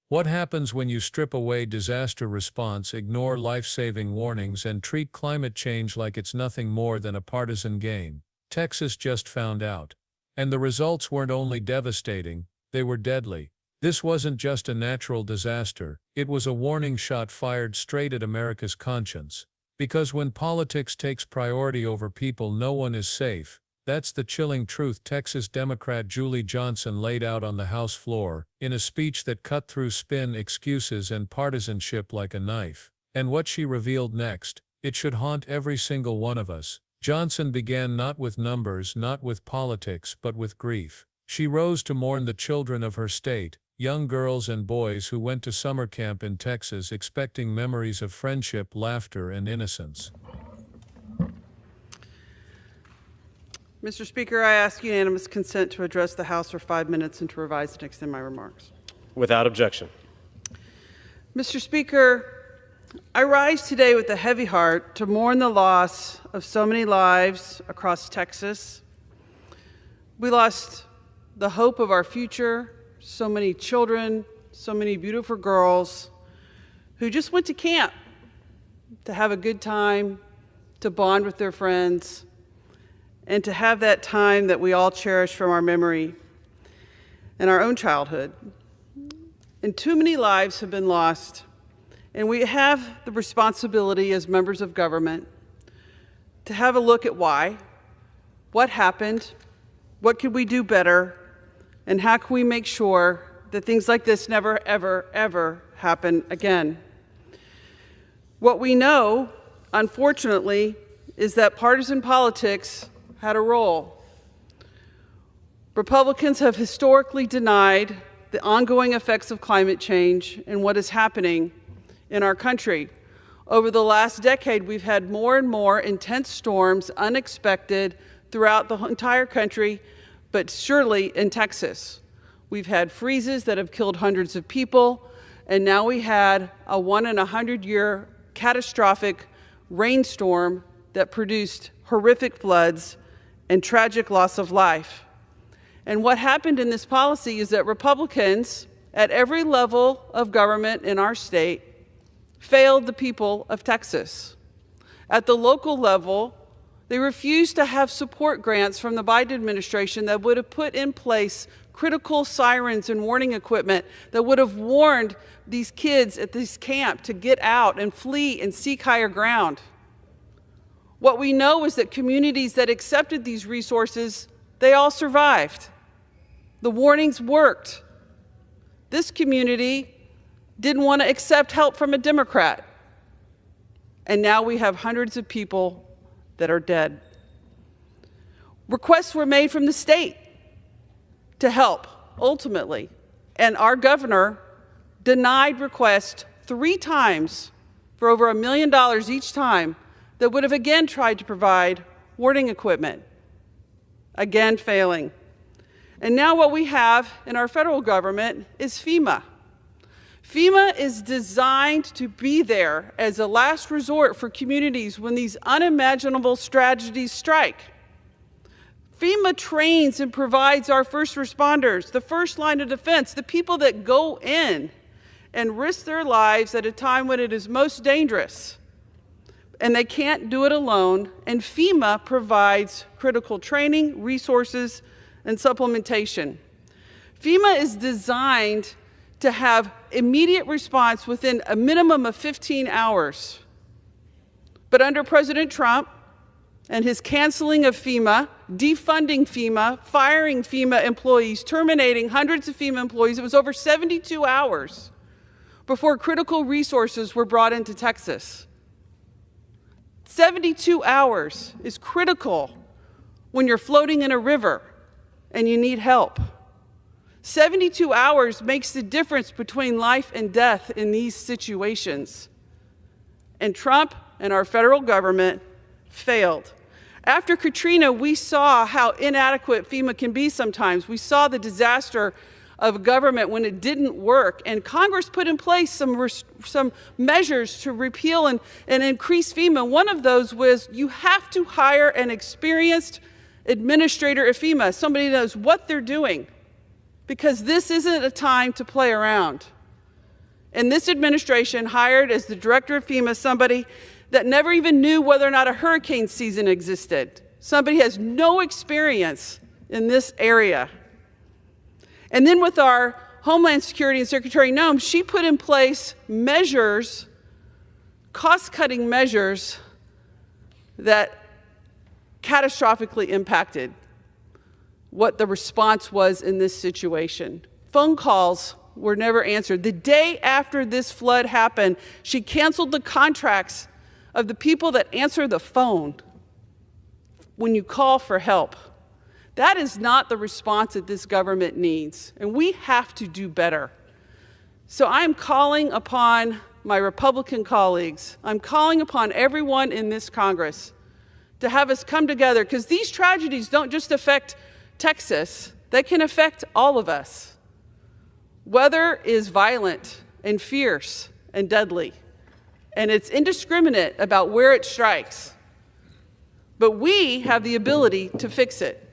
What happens when you strip away disaster response, ignore life-saving warnings, and treat climate change like it's nothing more than a partisan game? Texas just found out. And the results weren't only devastating, they were deadly. This wasn't just a natural disaster, it was a warning shot fired straight at America's conscience. Because when politics takes priority over people, no one is safe. That's the chilling truth Texas Democrat Julie Johnson laid out on the House floor, in a speech that cut through spin, excuses, and partisanship like a knife. And what she revealed next, it should haunt every single one of us. Johnson began not with numbers, not with politics, but with grief. She rose to mourn the children of her state, young girls and boys who went to summer camp in Texas expecting memories of friendship, laughter, and innocence. Mr. Speaker, I ask unanimous consent to address the House for 5 minutes and to revise and extend my remarks. Without objection. Mr. Speaker, I rise today with a heavy heart to mourn the loss of so many lives across Texas. We lost the hope of our future, so many children, so many beautiful girls who just went to camp to have a good time, to bond with their friends, and to have that time that we all cherish from our memory and our own childhood. And too many lives have been lost, and we have the responsibility as members of government to have a look at why, what happened, what could we do better, and how can we make sure that things like this never, ever, ever happen again. What we know, unfortunately, is that partisan politics had a role. Republicans have historically denied the ongoing effects of climate change and what is happening in our country. Over the last decade, we've had more and more intense storms, unexpected, throughout the entire country, but surely in Texas. We've had freezes that have killed hundreds of people, and now we had a 1 in 100 year catastrophic rainstorm that produced horrific floods and tragic loss of life. And what happened in this policy is that Republicans at every level of government in our state failed the people of Texas. At the local level, they refused to have support grants from the Biden administration that would have put in place critical sirens and warning equipment that would have warned these kids at this camp to get out and flee and seek higher ground. What we know is that communities that accepted these resources, they all survived. The warnings worked. This community didn't want to accept help from a Democrat. And now we have hundreds of people that are dead. Requests were made from the state to help, ultimately. And our governor denied requests 3 times for over $1 million each time that would have again tried to provide warning equipment, again failing. And now what we have in our federal government is FEMA. FEMA is designed to be there as a last resort for communities when these unimaginable tragedies strike. FEMA trains and provides our first responders, the first line of defense, the people that go in and risk their lives at a time when it is most dangerous. And they can't do it alone, and FEMA provides critical training, resources, and supplementation. FEMA is designed to have immediate response within a minimum of 15 hours. But under President Trump and his canceling of FEMA, defunding FEMA, firing FEMA employees, terminating hundreds of FEMA employees, it was over 72 hours before critical resources were brought into Texas. 72 hours is critical when you're floating in a river and you need help. 72 hours makes the difference between life and death in these situations. And Trump and our federal government failed. After Katrina, we saw how inadequate FEMA can be sometimes. We saw the disaster of government when it didn't work, and Congress put in place some measures to repeal and increase FEMA. One of those was you have to hire an experienced administrator at FEMA, somebody who knows what they're doing, because this isn't a time to play around. And this administration hired as the director of FEMA somebody that never even knew whether or not a hurricane season existed. Somebody has no experience in this area. And then with our Homeland Security and Secretary Noem, she put in place measures, cost-cutting measures that catastrophically impacted what the response was in this situation. Phone calls were never answered. The day after this flood happened, she canceled the contracts of the people that answer the phone when you call for help. That is not the response that this government needs, and we have to do better. So I'm calling upon my Republican colleagues, I'm calling upon everyone in this Congress to have us come together, because these tragedies don't just affect Texas, they can affect all of us. Weather is violent and fierce and deadly, and it's indiscriminate about where it strikes. But we have the ability to fix it.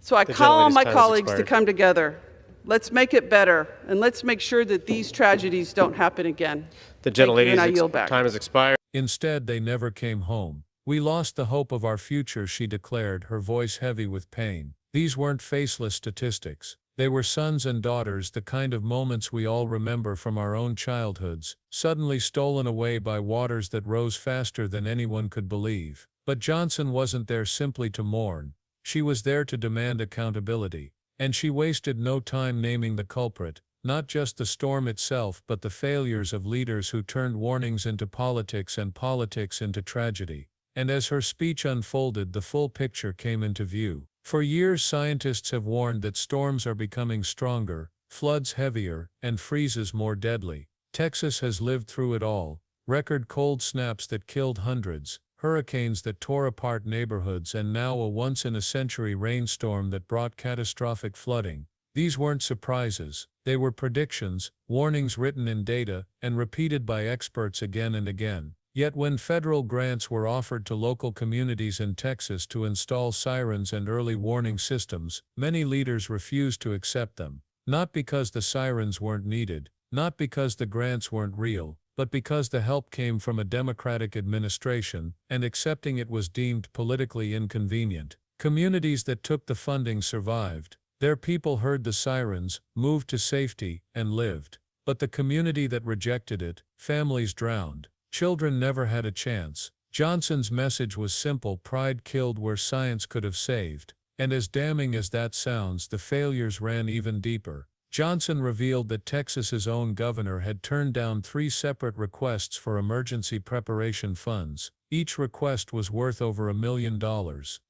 So I call on my colleagues to come together. Let's make it better, and let's make sure that these tragedies don't happen again. The gentlelady's time has expired. Instead, they never came home. We lost the hope of our future, she declared, her voice heavy with pain. These weren't faceless statistics. They were sons and daughters, the kind of moments we all remember from our own childhoods, suddenly stolen away by waters that rose faster than anyone could believe. But Johnson wasn't there simply to mourn. She was there to demand accountability. And she wasted no time naming the culprit, not just the storm itself but the failures of leaders who turned warnings into politics and politics into tragedy. And as her speech unfolded, the full picture came into view. For years, scientists have warned that storms are becoming stronger, floods heavier, and freezes more deadly. Texas has lived through it all. Record cold snaps that killed hundreds, hurricanes that tore apart neighborhoods, and now a once-in-a-century rainstorm that brought catastrophic flooding. These weren't surprises. They were predictions, warnings written in data, and repeated by experts again and again. Yet when federal grants were offered to local communities in Texas to install sirens and early warning systems, many leaders refused to accept them. Not because the sirens weren't needed, not because the grants weren't real, but because the help came from a Democratic administration, and accepting it was deemed politically inconvenient. Communities that took the funding survived. Their people heard the sirens, moved to safety, and lived. But the community that rejected it, families drowned. Children never had a chance. Johnson's message was simple: pride killed where science could have saved. And as damning as that sounds, the failures ran even deeper. Johnson revealed that Texas's own governor had turned down 3 separate requests for emergency preparation funds. Each request was worth over $1 million.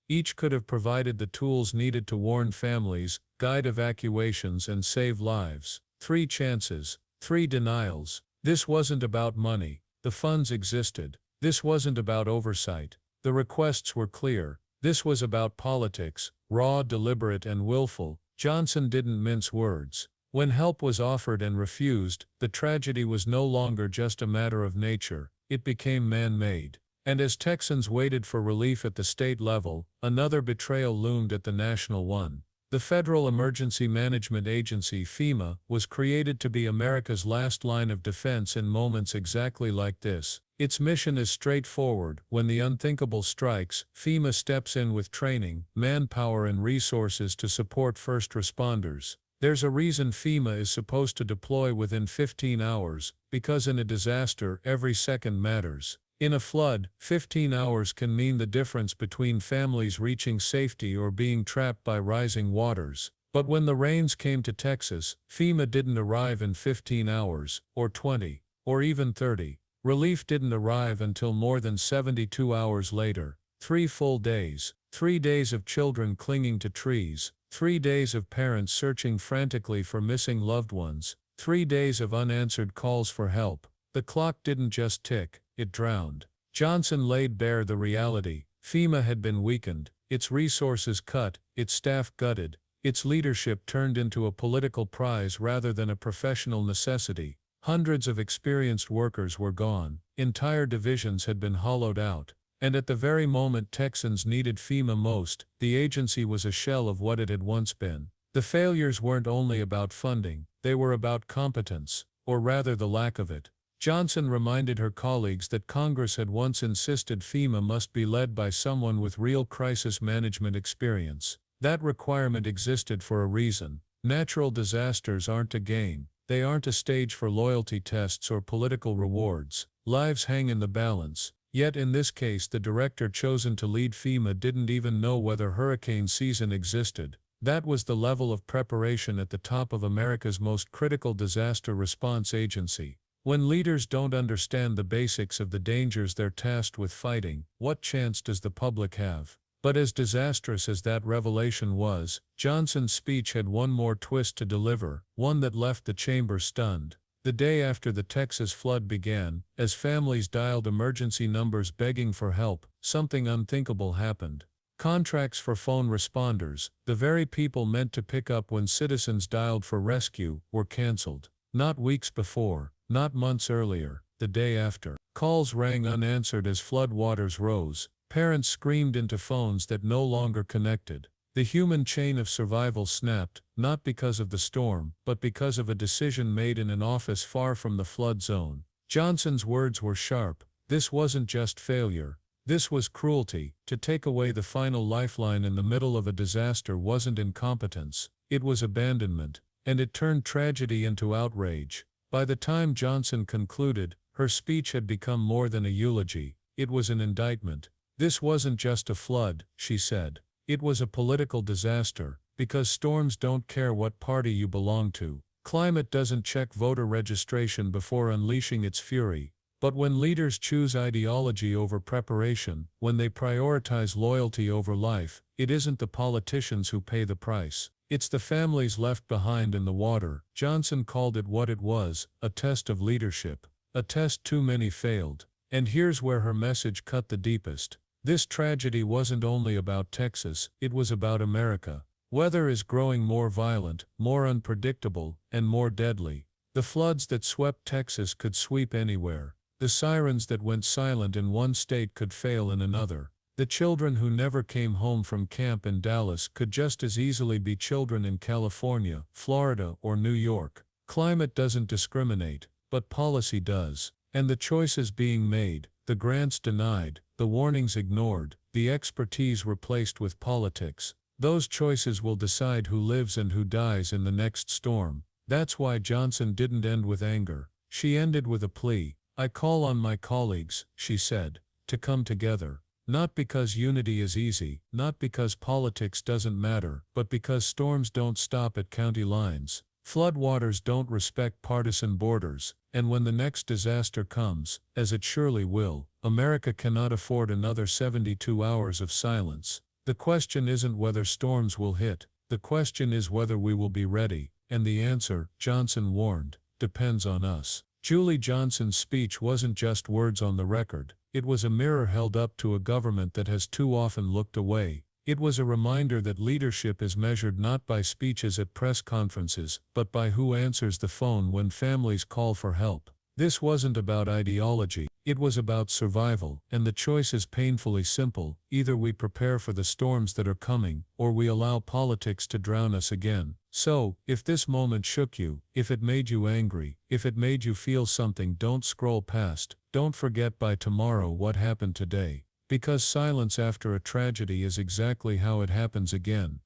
Each could have provided the tools needed to warn families, guide evacuations, and save lives. 3 chances, 3 denials. This wasn't about money. The funds existed. This wasn't about oversight. The requests were clear. This was about politics, raw, deliberate, and willful. Johnson didn't mince words. When help was offered and refused, the tragedy was no longer just a matter of nature. It became man-made. And as Texans waited for relief at the state level, another betrayal loomed at the national one. The Federal Emergency Management Agency, FEMA, was created to be America's last line of defense in moments exactly like this. Its mission is straightforward. When the unthinkable strikes, FEMA steps in with training, manpower, and resources to support first responders. There's a reason FEMA is supposed to deploy within 15 hours, because in a disaster, every second matters. In a flood, 15 hours can mean the difference between families reaching safety or being trapped by rising waters. But when the rains came to Texas, FEMA didn't arrive in 15 hours, or 20, or even 30. Relief didn't arrive until more than 72 hours later. 3 full days. 3 days of children clinging to trees. 3 days of parents searching frantically for missing loved ones. 3 days of unanswered calls for help. The clock didn't just tick. It drowned. Johnson laid bare the reality. FEMA had been weakened, its resources cut, its staff gutted, its leadership turned into a political prize rather than a professional necessity. Hundreds of experienced workers were gone. Entire divisions had been hollowed out. And at the very moment Texans needed FEMA most, the agency was a shell of what it had once been. The failures weren't only about funding, they were about competence. or rather the lack of it. Johnson reminded her colleagues that Congress had once insisted FEMA must be led by someone with real crisis management experience. That requirement existed for a reason. Natural disasters aren't a game. They aren't a stage for loyalty tests or political rewards. Lives hang in the balance. Yet in this case the director chosen to lead FEMA didn't even know whether hurricane season existed. That was the level of preparation at the top of America's most critical disaster response agency. When leaders don't understand the basics of the dangers they're tasked with fighting, what chance does the public have? But as disastrous as that revelation was, Johnson's speech had one more twist to deliver, one that left the chamber stunned. The day after the Texas flood began, as families dialed emergency numbers begging for help, something unthinkable happened. Contracts for phone responders, the very people meant to pick up when citizens dialed for rescue, were canceled. Not weeks before, not months earlier, the day after. Calls rang unanswered as flood waters rose. Parents screamed into phones that no longer connected. The human chain of survival snapped, not because of the storm, but because of a decision made in an office far from the flood zone. Johnson's words were sharp. This wasn't just failure. This was cruelty. To take away the final lifeline in the middle of a disaster wasn't incompetence. It was abandonment. And it turned tragedy into outrage. By the time Johnson concluded, her speech had become more than a eulogy. It was an indictment. This wasn't just a flood, she said. It was a political disaster, because storms don't care what party you belong to. Climate doesn't check voter registration before unleashing its fury. But when leaders choose ideology over preparation, when they prioritize loyalty over life, it isn't the politicians who pay the price. It's the families left behind in the water. Johnson called it what it was, a test of leadership. A test too many failed. And here's where her message cut the deepest. This tragedy wasn't only about Texas, it was about America. Weather is growing more violent, more unpredictable, and more deadly. The floods that swept Texas could sweep anywhere. The sirens that went silent in one state could fail in another. The children who never came home from camp in Dallas could just as easily be children in California, Florida, or New York. Climate doesn't discriminate, but policy does. And the choices being made, the grants denied, the warnings ignored, the expertise replaced with politics, those choices will decide who lives and who dies in the next storm. That's why Johnson didn't end with anger. She ended with a plea. I call on my colleagues, she said, to come together. Not because unity is easy, not because politics doesn't matter, but because storms don't stop at county lines. Floodwaters don't respect partisan borders, and when the next disaster comes, as it surely will, America cannot afford another 72 hours of silence. The question isn't whether storms will hit, the question is whether we will be ready, and the answer, Johnson warned, depends on us. Julie Johnson's speech wasn't just words on the record, it was a mirror held up to a government that has too often looked away. It was a reminder that leadership is measured not by speeches at press conferences, but by who answers the phone when families call for help. This wasn't about ideology, it was about survival, and the choice is painfully simple: either we prepare for the storms that are coming, or we allow politics to drown us again. So, if this moment shook you, if it made you angry, if it made you feel something, don't scroll past, don't forget by tomorrow what happened today. Because silence after a tragedy is exactly how it happens again.